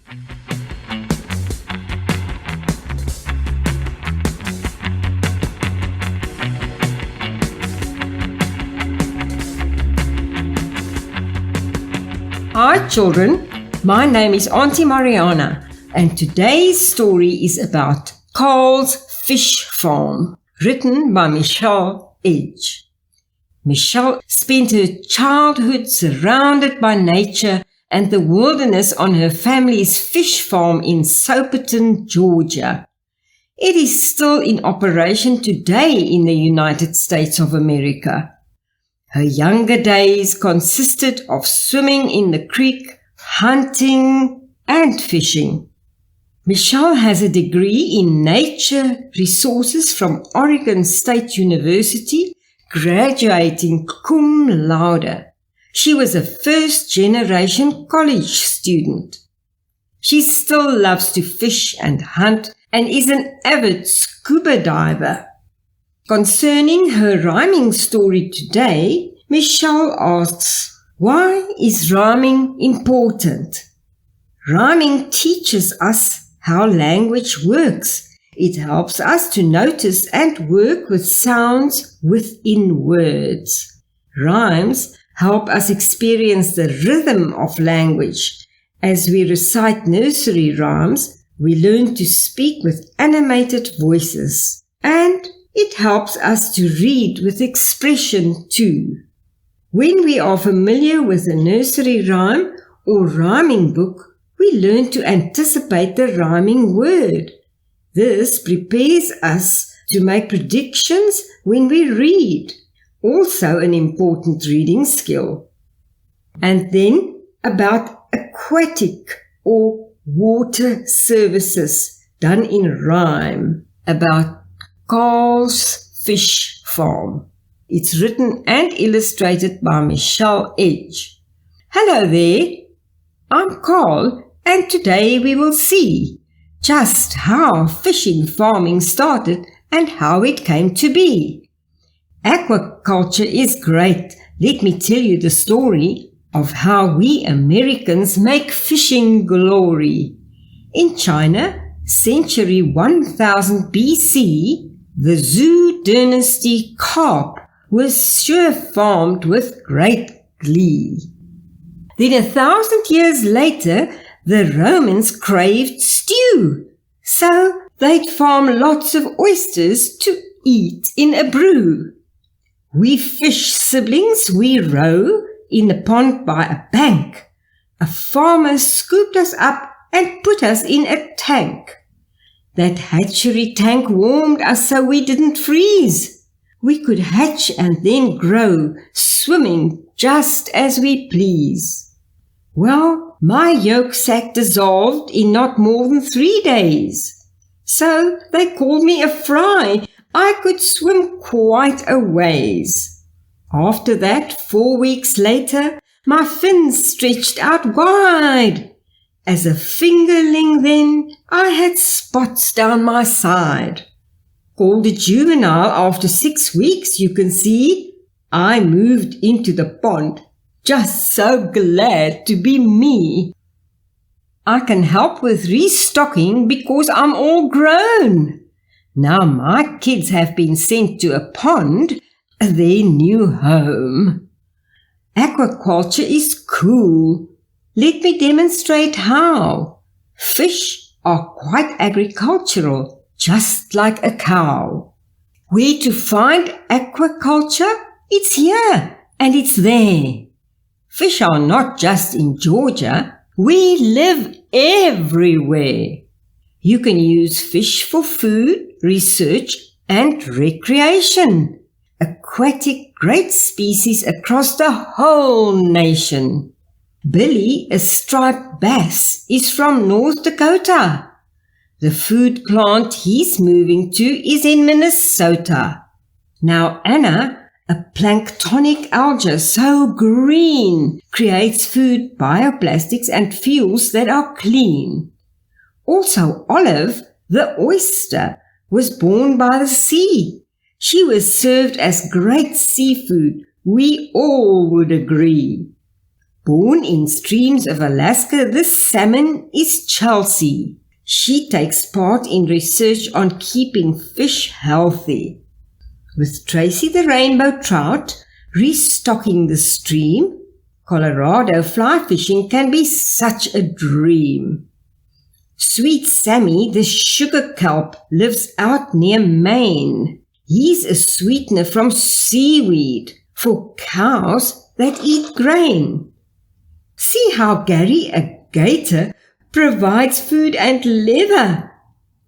Hi children, my name is Auntie Marianah and today's story is about Carl's Fish Farm, written by Michelle Edge. Michelle spent her childhood surrounded by nature and the wilderness on her family's fish farm in Soperton, Georgia. It is still in operation today in the United States of America. Her younger days consisted of swimming in the creek, hunting, and fishing. Michelle has a degree in nature resources from Oregon State University, graduating cum laude. She was a first-generation college student. She still loves to fish and hunt and is an avid scuba diver. Concerning her rhyming story today, Michelle asks, why is rhyming important? Rhyming teaches us how language works. It helps us to notice and work with sounds within words. Rhymes help us experience the rhythm of language. As we recite nursery rhymes, we learn to speak with animated voices, and it helps us to read with expression too. When we are familiar with a nursery rhyme or rhyming book, we learn to anticipate the rhyming word. This prepares us to make predictions when we read, also an important reading skill. And then about aquatic or water services done in rhyme, about Carl's Fish Farm. It's written and illustrated by Michelle Edge. Hello there, I'm Carl, and today we will see just how fishing farming started and how it came to be. Aquaculture is great. Let me tell you the story of how we Americans make fishing glory. In China, century 1000 BC, the Zhou dynasty carp was sure farmed with great glee. Then 1,000 years later, the Romans craved stew, so they'd farm lots of oysters to eat in a brew. We fish siblings, we row in a pond by a bank. A farmer scooped us up and put us in a tank. That hatchery tank warmed us so we didn't freeze. We could hatch and then grow, swimming just as we please. Well, my yolk sac dissolved in not more than 3 days. So they called me a fry. I could swim quite a ways. After that, 4 weeks later, my fins stretched out wide. As a fingerling then, I had spots down my side. Called a juvenile after 6 weeks, you can see, I moved into the pond, just so glad to be me. I can help with restocking because I'm all grown. Now my kids have been sent to a pond, their new home. Aquaculture is cool. Let me demonstrate how. Fish are quite agricultural, just like a cow. Where to find aquaculture? It's here and it's there. Fish are not just in Georgia. We live everywhere. You can use fish for food, research, and recreation. Aquatic great species across the whole nation. Billy, a striped bass, is from North Dakota. The food plant he's moving to is in Minnesota. Now Anna, a planktonic algae so green, creates food, bioplastics and fuels that are clean. Also Olive, the oyster, was born by the sea. She was served as great seafood, we all would agree. Born in streams of Alaska, this salmon is Chelsea. She takes part in research on keeping fish healthy. With Tracy the rainbow trout restocking the stream, Colorado fly fishing can be such a dream. Sweet Sammy, the sugar kelp, lives out near Maine. He's a sweetener from seaweed for cows that eat grain. See how Gary, a gator, provides food and leather.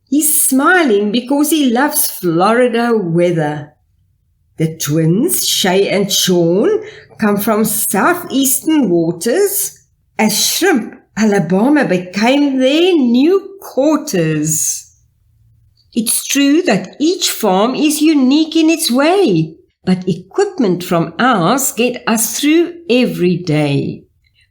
He's smiling because he loves Florida weather. The twins, Shay and Sean, come from southeastern waters. As shrimp, Alabama became their new quarters. It's true that each farm is unique in its way, but equipment from ours get us through every day.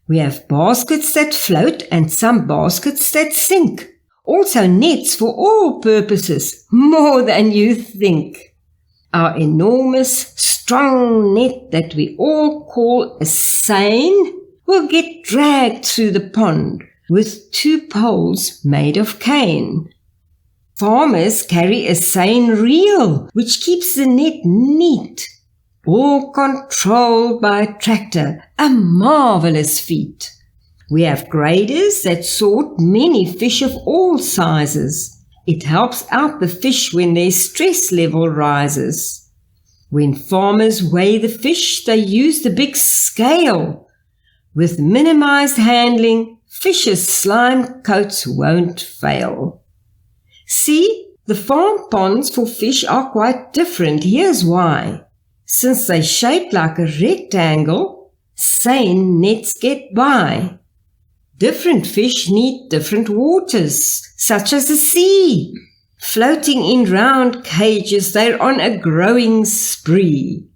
We have baskets that float and some baskets that sink. Also nets for all purposes, more than you think. Our enormous, strong net that we all call a seine will get dragged through the pond with 2 poles made of cane. Farmers carry a seine reel which keeps the net neat, all controlled by a tractor, a marvelous feat. We have graders that sort many fish of all sizes. It helps out the fish when their stress level rises. When farmers weigh the fish, they use the big scale. With minimized handling, fish's slime coats won't fail. See, the farm ponds for fish are quite different. Here's why. Since they're shaped like a rectangle, seine nets get by. Different fish need different waters, such as the sea. Floating in round cages, they're on a growing spree.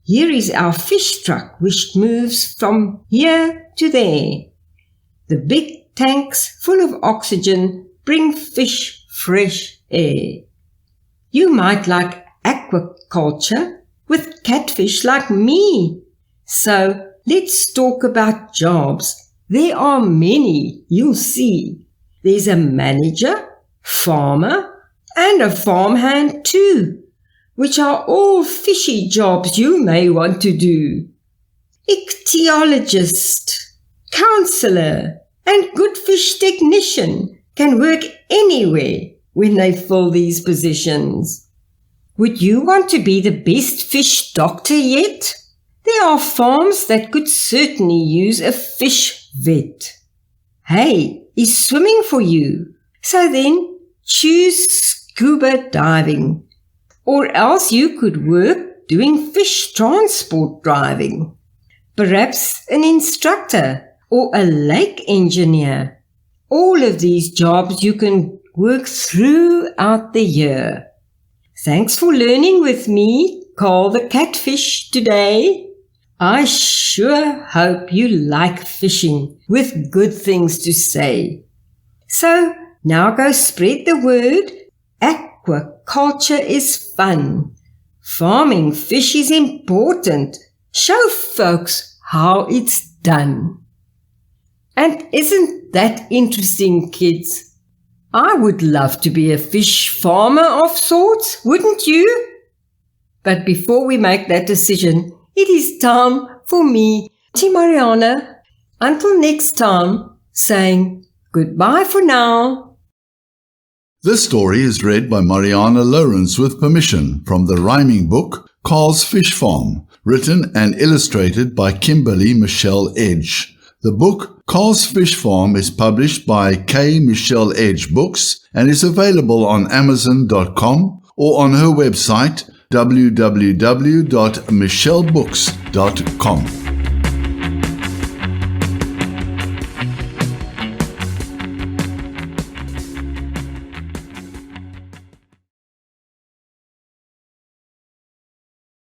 Here is our fish truck, which moves from here to there. The big tanks full of oxygen bring fish fresh air. You might like aquaculture with catfish like me. So let's talk about jobs. There are many, you'll see. There's a manager, farmer, and a farmhand too, which are all fishy jobs you may want to do. Ichthyologist, counsellor, and good fish technician can work anywhere when they fill these positions. Would you want to be the best fish doctor yet? There are farms that could certainly use a fish vet. Hey, is swimming for you? So then, choose scuba diving. Or else you could work doing fish transport driving. Perhaps an instructor or a lake engineer. All of these jobs you can work throughout the year. Thanks for learning with me, Call the Catfish, today. I sure hope you like fishing with good things to say. So now go spread the word. Aquaculture is fun. Farming fish is important. Show folks how it's done. And isn't that interesting, kids? I would love to be a fish farmer of sorts, wouldn't you? But before we make that decision, it is time for me, Marianah, until next time, saying goodbye for now. This story is read by Marianah Lourens with permission from the rhyming book Carl's Fish Farm, written and illustrated by Kimberley Michelle Edge. The book Carl's Fish Farm is published by K. Michelle Edge Books and is available on Amazon.com or on her website www.michellebooks.com.